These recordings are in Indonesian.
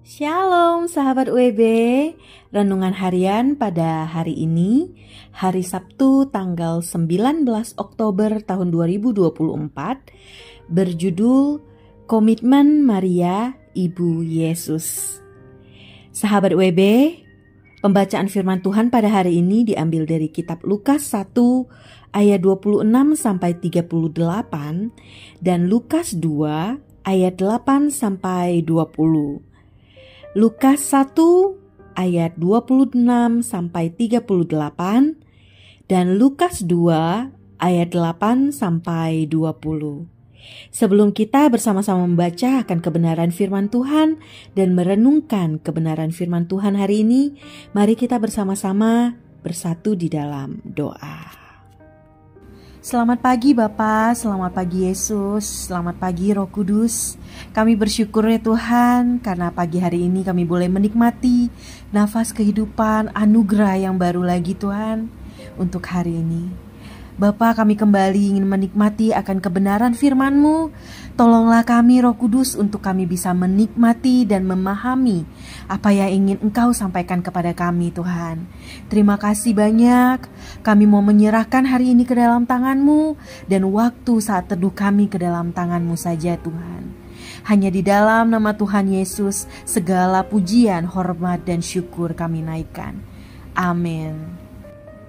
Shalom sahabat UEB, renungan harian pada hari ini, hari Sabtu tanggal 19 Oktober tahun 2024, berjudul Komitmen Maria, Ibu Yesus. Sahabat UEB, pembacaan firman Tuhan pada hari ini diambil dari kitab Lukas 1 ayat 26-38 dan Lukas 2 ayat 8-20. Lukas 1 ayat 26-38 dan Lukas 2 ayat 8-20. Sebelum kita bersama-sama membaca akan kebenaran firman Tuhan dan merenungkan kebenaran firman Tuhan hari ini, mari kita bersama-sama bersatu di dalam doa. Selamat pagi Bapa, selamat pagi Yesus, selamat pagi Roh Kudus. Kami bersyukur ya Tuhan karena pagi hari ini kami boleh menikmati nafas kehidupan, anugerah yang baru lagi Tuhan untuk hari ini. Bapa, kami kembali ingin menikmati akan kebenaran firman-Mu. Tolonglah kami Roh Kudus untuk kami bisa menikmati dan memahami apa yang ingin Engkau sampaikan kepada kami Tuhan. Terima kasih banyak. Kami mau menyerahkan hari ini ke dalam tangan-Mu dan waktu saat teduh kami ke dalam tangan-Mu saja Tuhan. Hanya di dalam nama Tuhan Yesus segala pujian, hormat dan syukur kami naikkan. Amin.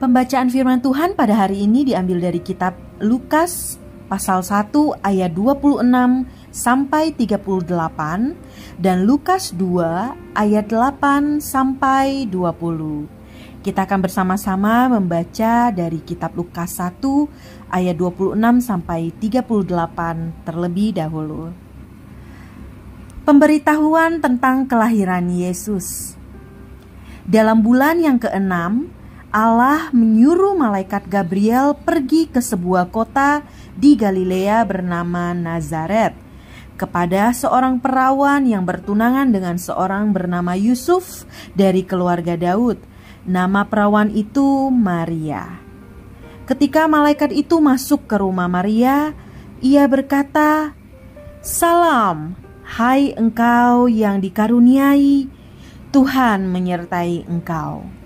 Pembacaan firman Tuhan pada hari ini diambil dari kitab Lukas pasal 1 ayat 26 sampai 38 dan Lukas 2 ayat 8 sampai 20. Kita akan bersama-sama membaca dari kitab Lukas 1 ayat 26 sampai 38 terlebih dahulu. Pemberitahuan tentang kelahiran Yesus. Dalam bulan yang ke-6, Allah menyuruh malaikat Gabriel pergi ke sebuah kota di Galilea bernama Nazaret kepada seorang perawan yang bertunangan dengan seorang bernama Yusuf dari keluarga Daud. Nama perawan itu Maria. Ketika malaikat itu masuk ke rumah Maria, ia berkata, "Salam, hai engkau yang dikaruniai, Tuhan menyertai engkau."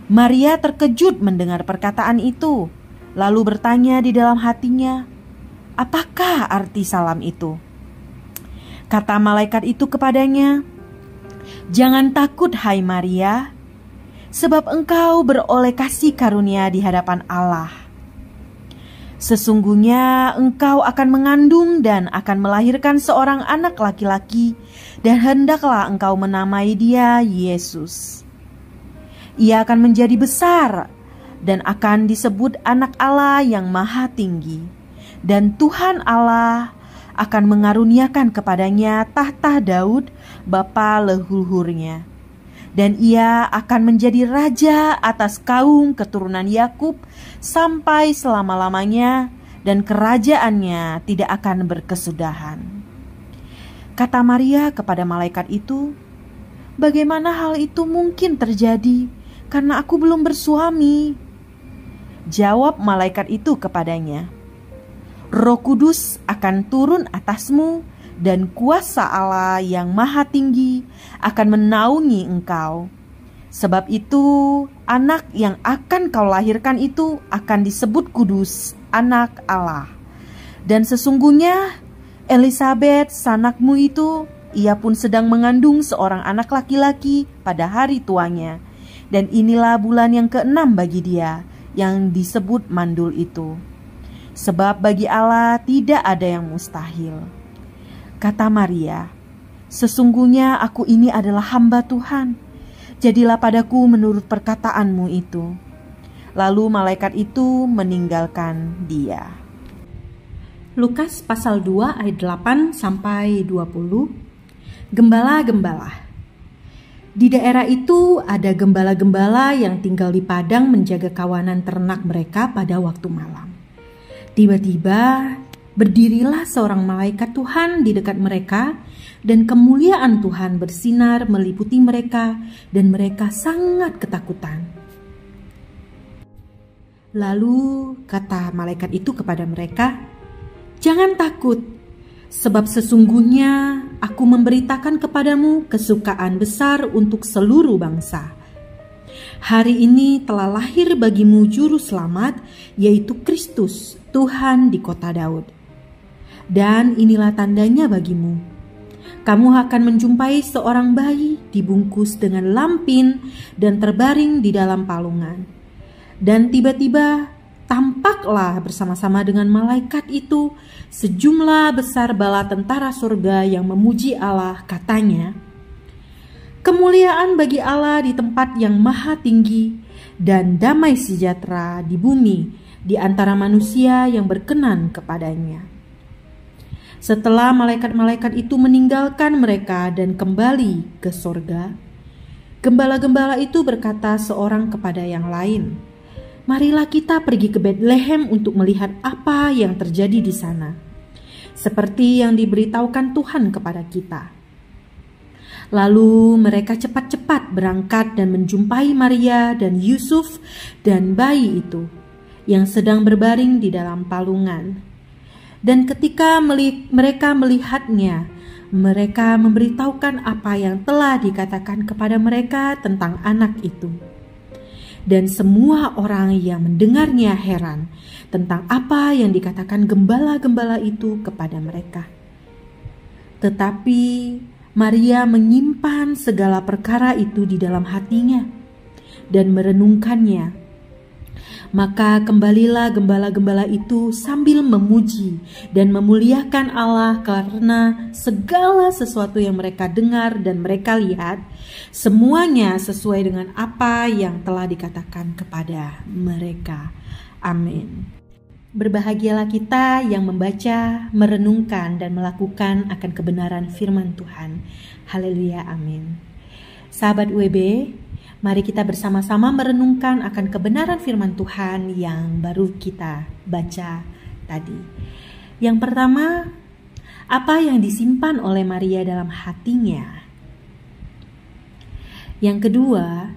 Maria terkejut mendengar perkataan itu, lalu bertanya di dalam hatinya, "Apakah arti salam itu?" Kata malaikat itu kepadanya, "Jangan takut hai Maria, sebab engkau beroleh kasih karunia di hadapan Allah. Sesungguhnya engkau akan mengandung dan akan melahirkan seorang anak laki-laki, dan hendaklah engkau menamai dia Yesus. Ia akan menjadi besar dan akan disebut Anak Allah yang Maha Tinggi. Dan Tuhan Allah akan mengaruniakan kepadanya tahta Daud, bapa leluhurnya. Dan ia akan menjadi raja atas kaum keturunan Yakub sampai selama-lamanya, dan kerajaannya tidak akan berkesudahan." Kata Maria kepada malaikat itu, "Bagaimana hal itu mungkin terjadi? Karena aku belum bersuami." Jawab malaikat itu kepadanya, "Roh Kudus akan turun atasmu dan kuasa Allah yang Maha Tinggi akan menaungi engkau. Sebab itu anak yang akan kau lahirkan itu akan disebut kudus, Anak Allah. Dan sesungguhnya Elisabet sanakmu itu, ia pun sedang mengandung seorang anak laki-laki pada hari tuanya. Dan inilah bulan yang ke-6 bagi dia, yang disebut mandul itu. Sebab bagi Allah tidak ada yang mustahil." Kata Maria, "Sesungguhnya aku ini adalah hamba Tuhan. Jadilah padaku menurut perkataanmu itu." Lalu malaikat itu meninggalkan dia. Lukas pasal 2 ayat 8 sampai 20. Gembala-gembala. Di daerah itu ada gembala-gembala yang tinggal di padang menjaga kawanan ternak mereka pada waktu malam. Tiba-tiba berdirilah seorang malaikat Tuhan di dekat mereka, dan kemuliaan Tuhan bersinar meliputi mereka, dan mereka sangat ketakutan. Lalu kata malaikat itu kepada mereka, "Jangan takut, sebab sesungguhnya aku memberitakan kepadamu kesukaan besar untuk seluruh bangsa. Hari ini telah lahir bagimu juru selamat, yaitu Kristus, Tuhan di kota Daud. Dan inilah tandanya bagimu. Kamu akan menjumpai seorang bayi dibungkus dengan lampin dan terbaring di dalam palungan. Dan tiba-tiba tampaklah bersama-sama dengan malaikat itu sejumlah besar bala tentara surga yang memuji Allah, katanya, kemuliaan bagi Allah di tempat yang maha tinggi dan damai sejahtera di bumi di antara manusia yang berkenan kepadanya. Setelah malaikat-malaikat itu meninggalkan mereka dan kembali ke surga, gembala-gembala itu berkata seorang kepada yang lain, marilah kita pergi ke Betlehem untuk melihat apa yang terjadi di sana, seperti yang diberitahukan Tuhan kepada kita. Lalu mereka cepat-cepat berangkat dan menjumpai Maria dan Yusuf dan bayi itu yang sedang berbaring di dalam palungan. Dan ketika mereka melihatnya, mereka memberitahukan apa yang telah dikatakan kepada mereka tentang anak itu. Dan semua orang yang mendengarnya heran tentang apa yang dikatakan gembala-gembala itu kepada mereka. Tetapi Maria menyimpan segala perkara itu di dalam hatinya dan merenungkannya. Maka kembalilah gembala-gembala itu sambil memuji dan memuliakan Allah karena segala sesuatu yang mereka dengar dan mereka lihat, semuanya sesuai dengan apa yang telah dikatakan kepada mereka. Amin. Berbahagialah kita yang membaca, merenungkan, dan melakukan akan kebenaran firman Tuhan. Haleluya, amin. Sahabat WB, mari kita bersama-sama merenungkan akan kebenaran firman Tuhan yang baru kita baca tadi. Yang pertama, apa yang disimpan oleh Maria dalam hatinya? Yang kedua,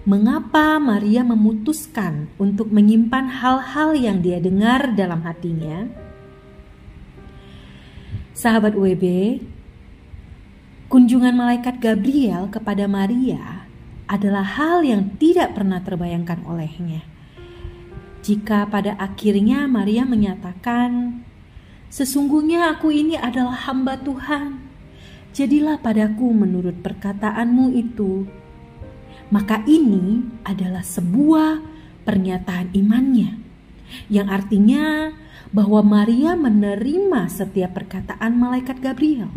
mengapa Maria memutuskan untuk menyimpan hal-hal yang dia dengar dalam hatinya? Sahabat WB, kunjungan malaikat Gabriel kepada Maria adalah hal yang tidak pernah terbayangkan olehnya. Jika pada akhirnya Maria menyatakan, sesungguhnya aku ini adalah hamba Tuhan, jadilah padaku menurut perkataanmu itu. Maka ini adalah sebuah pernyataan imannya, yang artinya bahwa Maria menerima setiap perkataan malaikat Gabriel.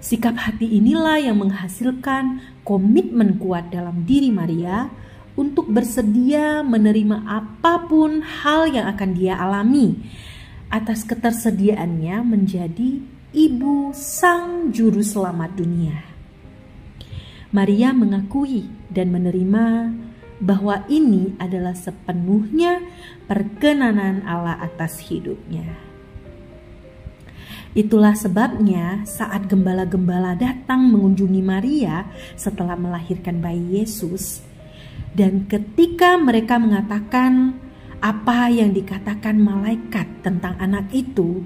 Sikap hati inilah yang menghasilkan komitmen kuat dalam diri Maria untuk bersedia menerima apapun hal yang akan dia alami atas ketersediaannya menjadi ibu sang juru selamat dunia. Maria mengakui dan menerima bahwa ini adalah sepenuhnya perkenanan Allah atas hidupnya. Itulah sebabnya saat gembala-gembala datang mengunjungi Maria setelah melahirkan bayi Yesus, dan ketika mereka mengatakan apa yang dikatakan malaikat tentang anak itu,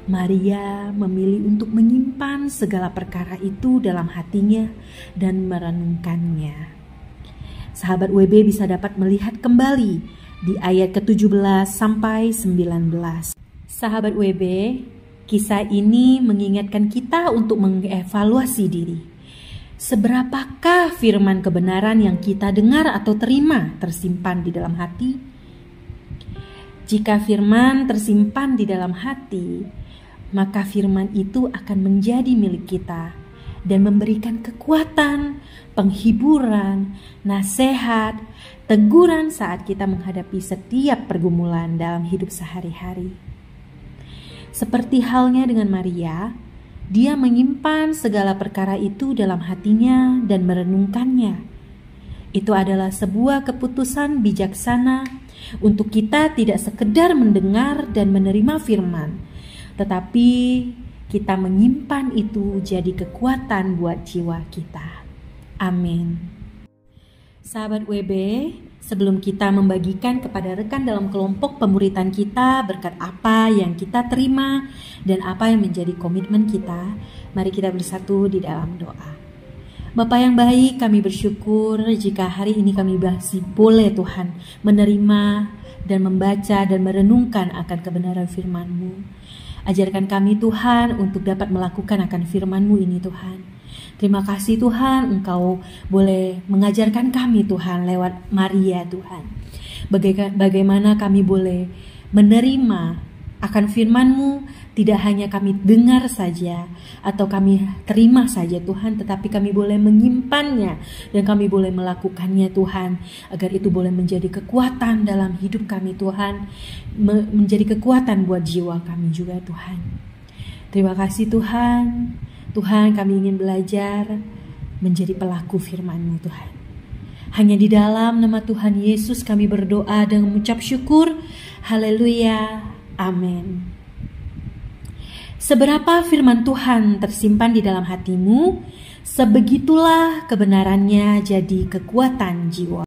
Maria memilih untuk menyimpan segala perkara itu dalam hatinya dan merenungkannya. Sahabat WB bisa dapat melihat kembali di ayat ke-17 sampai 19. Sahabat WB, kisah ini mengingatkan kita untuk mengevaluasi diri. Seberapakah firman kebenaran yang kita dengar atau terima tersimpan di dalam hati? Jika firman tersimpan di dalam hati, maka firman itu akan menjadi milik kita dan memberikan kekuatan, penghiburan, nasihat, teguran saat kita menghadapi setiap pergumulan dalam hidup sehari-hari. Seperti halnya dengan Maria, dia menyimpan segala perkara itu dalam hatinya dan merenungkannya. Itu adalah sebuah keputusan bijaksana untuk kita tidak sekedar mendengar dan menerima firman, tetapi kita menyimpan itu jadi kekuatan buat jiwa kita. Amin. Sahabat WB, Sebelum kita membagikan kepada rekan dalam kelompok pemuritan kita berkat apa yang kita terima dan apa yang menjadi komitmen kita, mari kita bersatu di dalam doa. Bapa yang baik, kami bersyukur jika hari ini kami masih boleh Tuhan menerima dan membaca dan merenungkan akan kebenaran firman-Mu. Ajarkan kami Tuhan untuk dapat melakukan akan firman-Mu ini Tuhan. Terima kasih Tuhan, Engkau boleh mengajarkan kami Tuhan lewat Maria Tuhan. Bagaimana kami boleh menerima akan firman-Mu, tidak hanya kami dengar saja atau kami terima saja Tuhan, tetapi kami boleh menyimpannya dan kami boleh melakukannya Tuhan, agar itu boleh menjadi kekuatan dalam hidup kami Tuhan, menjadi kekuatan buat jiwa kami juga Tuhan. Terima kasih Tuhan. Tuhan, kami ingin belajar menjadi pelaku firman-Mu Tuhan. Hanya di dalam nama Tuhan Yesus kami berdoa dan mengucap syukur. Haleluya. Amin. Seberapa firman Tuhan tersimpan di dalam hatimu, sebegitulah kebenarannya jadi kekuatan jiwa.